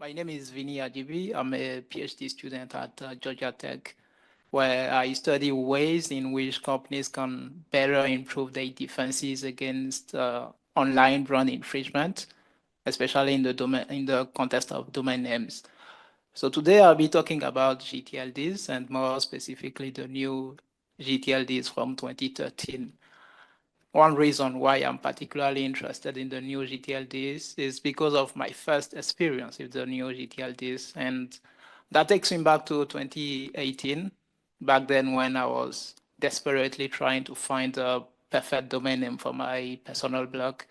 My name is Vinny Adjibi. I'm a PhD student at Georgia Tech, where I study ways in which companies can better improve their defenses against online brand infringement, especially in the context of domain names. So today I'll be talking about gTLDs and more specifically the new gTLDs from 2013. One reason why I'm particularly interested in the new gTLDs is because of my first experience with the new gTLDs. And that takes me back to 2018, back then when I was desperately trying to find a perfect domain name for my personal blog.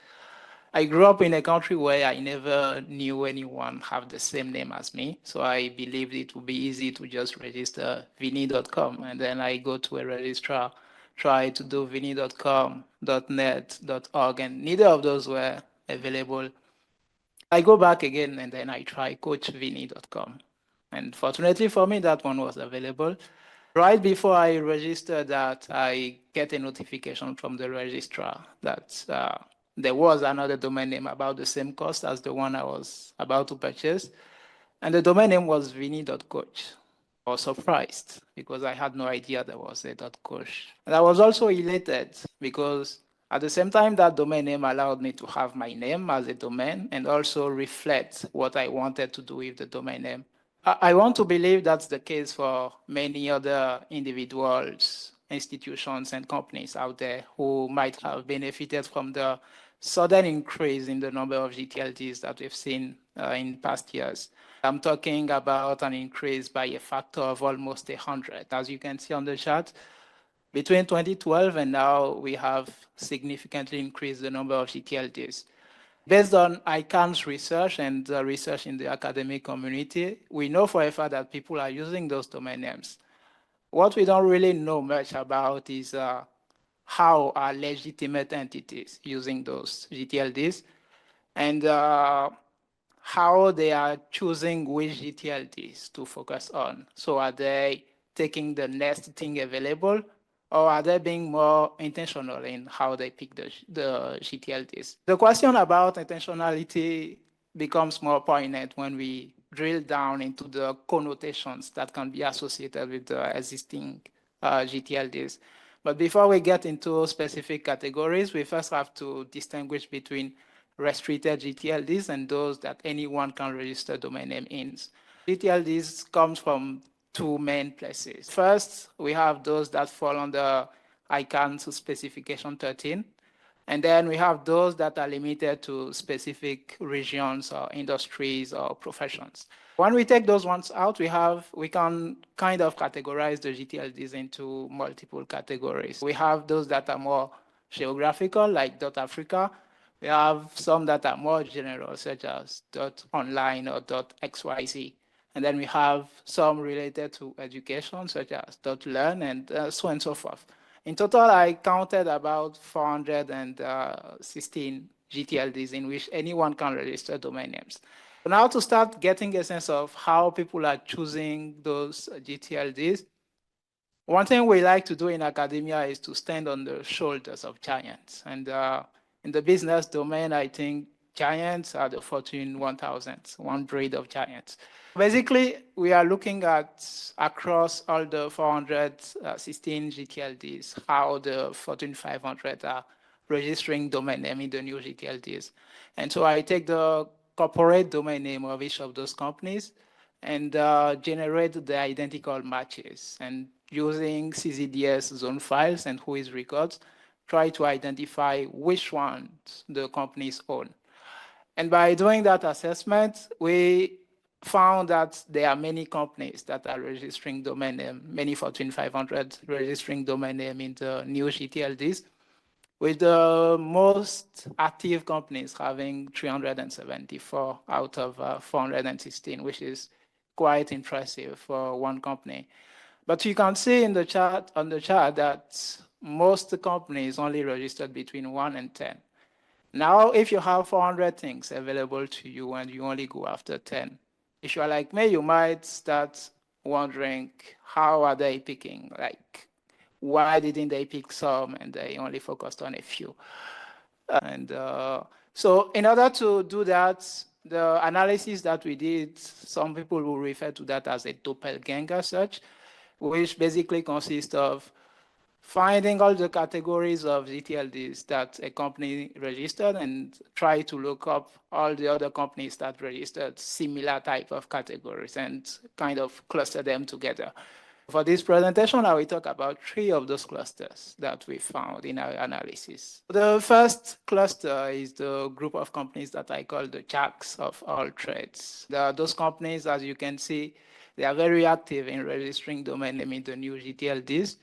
I grew up in a country where I never knew anyone have the same name as me. So I believed it would be easy to just register vinny.com. And then I go to a registrar, try to do vinny.com, .net, .org, and neither of those were available. I go back again and then I try coachvinny.com. And fortunately for me, that one was available. Right before I register that, I get a notification from the registrar that there was another domain name about the same cost as the one I was about to purchase. And the domain name was vinny.coach. I was surprised because I had no idea there was a .coach. And I was also elated because at the same time, that domain name allowed me to have my name as a domain and also reflect what I wanted to do with the domain name. I want to believe that's the case for many other individuals, institutions, and companies out there who might have benefited from the sudden increase in the number of gTLDs that we've seen in past years. I'm talking about an increase by a factor of almost 100. As you can see on the chart, between 2012 and now, we have significantly increased the number of gTLDs. Based on ICANN's research and research in the academic community, we know for a fact that people are using those domain names. What we don't really know much about is how are legitimate entities using those gTLDs and how they are choosing which gTLDs to focus on. So are they taking the next thing available, or are they being more intentional in how they pick the gTLDs? The question about intentionality becomes more poignant when we drill down into the connotations that can be associated with the existing gTLDs. But before we get into specific categories, we first have to distinguish between restricted gTLDs and those that anyone can register domain name in. gTLDs comes from two main places. First, we have those that fall under ICANN specification 13. And then we have those that are limited to specific regions or industries or professions. When we take those ones out, we can kind of categorize the gTLDs into multiple categories. We have those that are more geographical, like .africa. We have some that are more general, such as .online or .xyz. And then we have some related to education, such as .learn and so on and so forth. In total, I counted about 416 gTLDs in which anyone can register domain names. So now to start getting a sense of how people are choosing those gTLDs, one thing we like to do in academia is to stand on the shoulders of giants. And in the business domain, I think giants are the Fortune 1000, one breed of giants. Basically, we are looking at across all the 416 gTLDs, how the Fortune 500 are registering domain name in the new gTLDs. And so I take the corporate domain name of each of those companies and generate the identical matches. And using CZDS zone files and whois records, try to identify which ones the companies own. And by doing that assessment, we found that there are many companies that are registering domain name, many Fortune 500 registering domain name in the new gTLDs, with the most active companies having 374 out of 416, which is quite impressive for one company. But you can see in the chart, on the chart, that most companies only registered between 1 and 10. Now, if you have 400 things available to you and you only go after 10, if you are like me, you might start wondering, how are they picking? Like, why didn't they pick some and they only focused on a few? So in order to do that, The analysis that we did, some people will refer to that as a doppelganger search, which basically consists of finding all the categories of gTLDs that a company registered and try to look up all the other companies that registered similar type of categories and kind of cluster them together. For this presentation, I will talk about 3 of those clusters that we found in our analysis. The first cluster is the group of companies that I call the jacks of all trades. Those companies, as you can see, they are very active in registering domain name in the new gTLDs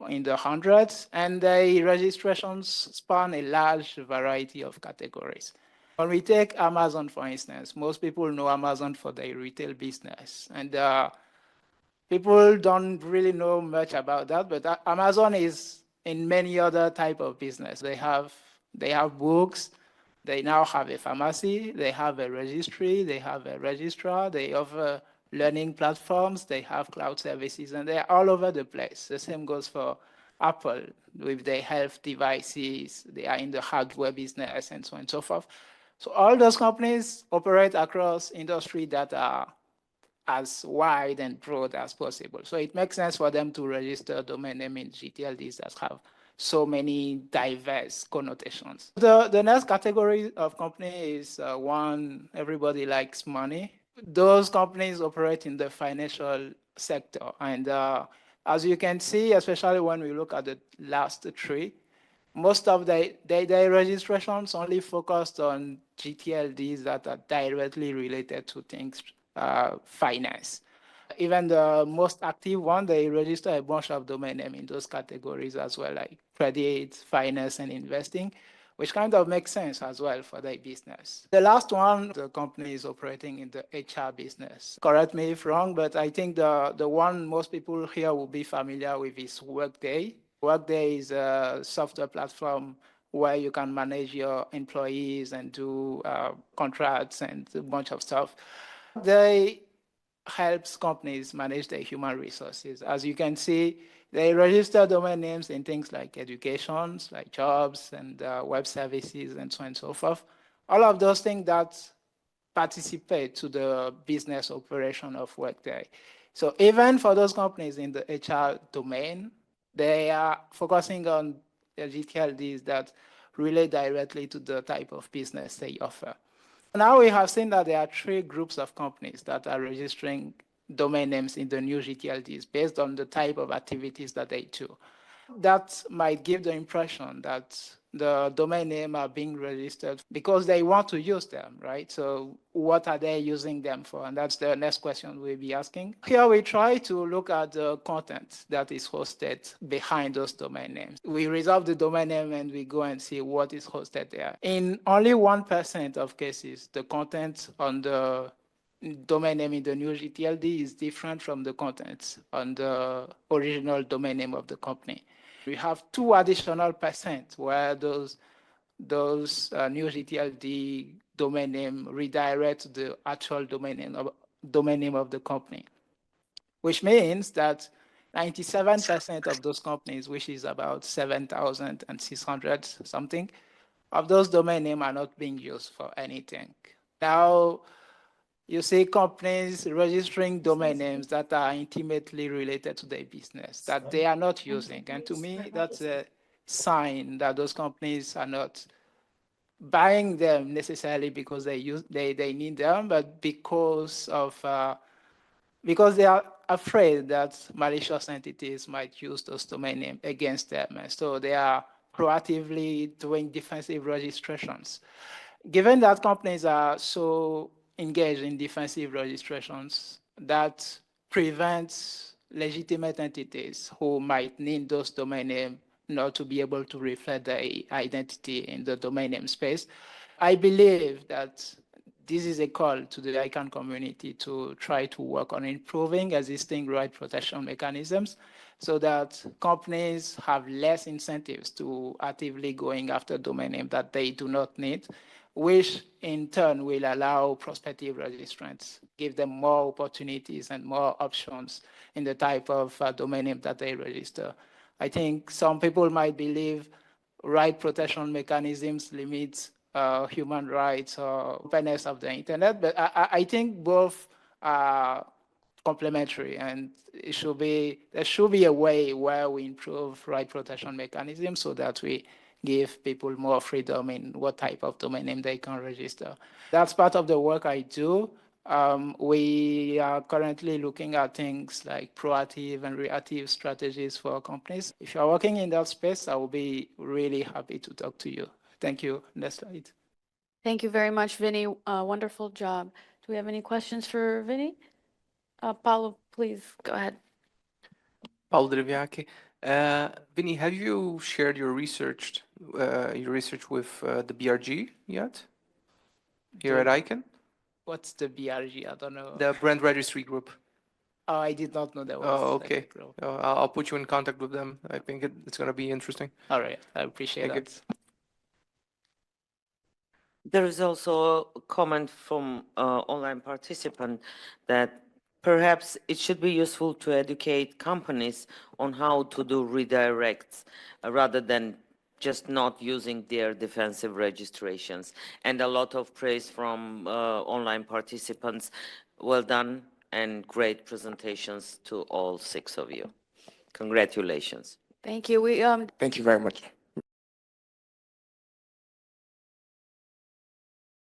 in the hundreds, and the registrations span a large variety of categories. When we take Amazon, for instance, most people know Amazon for their retail business, and people don't really know much about that, but Amazon is in many other type of business. They have books, they now have a pharmacy, they have a registry, they have a registrar, they offer learning platforms, they have cloud services, and they're all over the place. The same goes for Apple with their health devices, they are in the hardware business, and so on and so forth. So all those companies operate across industry that are as wide and broad as possible. So it makes sense for them to register domain name in gTLDs that have so many diverse connotations. The next category of company is one, everybody likes money. Those companies operate in the financial sector. And as you can see, especially when we look at the last 3, most of their registrations only focused on gTLDs that are directly related to things finance. Even the most active one, they register a bunch of domain name in those categories as well, like credit, finance, and investing, which kind of makes sense as well for their business. The last one, the company is operating in the HR business. Correct me if wrong, but I think the one most people here will be familiar with is Workday. Workday is a software platform where you can manage your employees and do contracts and a bunch of stuff. They helps companies manage their human resources. As you can see, they register domain names in things like education, like jobs and web services and so on and so forth. All of those things that participate to the business operation of Workday. So even for those companies in the HR domain, they are focusing on the gTLDs that relate directly to the type of business they offer. Now we have seen that there are 3 groups of companies that are registering domain names in the new gTLDs based on the type of activities that they do. That might give the impression that the domain name are being registered because they want to use them, right? So what are they using them for? And that's the next question we'll be asking. Here we try to look at the content that is hosted behind those domain names. We reserve the domain name and we go and see what is hosted there. In only 1% of cases, the content on the domain name in the new gTLD is different from the contents on the original domain name of the company. We have 2 additional % where those new gTLD domain name redirect to the actual domain name of the company, which means that 97% of those companies, which is about 7,600 something, of those domain names are not being used for anything. Now, you see companies registering domain names that are intimately related to their business that they are not using. And to me, that's a sign that those companies are not buying them necessarily because they need them, but because they are afraid that malicious entities might use those domain names against them. And so they are proactively doing defensive registrations. Given that companies are so engaged in defensive registrations, that prevents legitimate entities who might need those domain names not to be able to reflect their identity in the domain name space. I believe that this is a call to the ICANN community to try to work on improving existing right protection mechanisms so that companies have less incentives to actively going after domain names that they do not need, which in turn will allow prospective registrants, give them more opportunities and more options in the type of domain name that they register. I think some people might believe right protection mechanisms limit human rights or openness of the internet. But I think both are complementary, and there should be a way where we improve right protection mechanisms so that we give people more freedom in what type of domain name they can register. That's part of the work I do. We are currently looking at things like proactive and reactive strategies for companies. If you're working in that space, I will be really happy to talk to you. Thank you. Next slide. Thank you very much, Vinny. Wonderful job. Do we have any questions for Vinny? Paulo, please go ahead. Paulo Dreviake. Vinny, have you shared your research with the BRG yet? Here at ICANN? What's the BRG? I don't know. The Brand Registry Group. Oh, I did not know that was. Oh, okay. I'll put you in contact with them. I think it's going to be interesting. All right. I appreciate Thank that. you. There is also a comment from online participant that perhaps it should be useful to educate companies on how to do redirects rather than just not using their defensive registrations. And a lot of praise from online participants. Well done and great presentations to all 6 of you. Congratulations. Thank you. Thank you very much.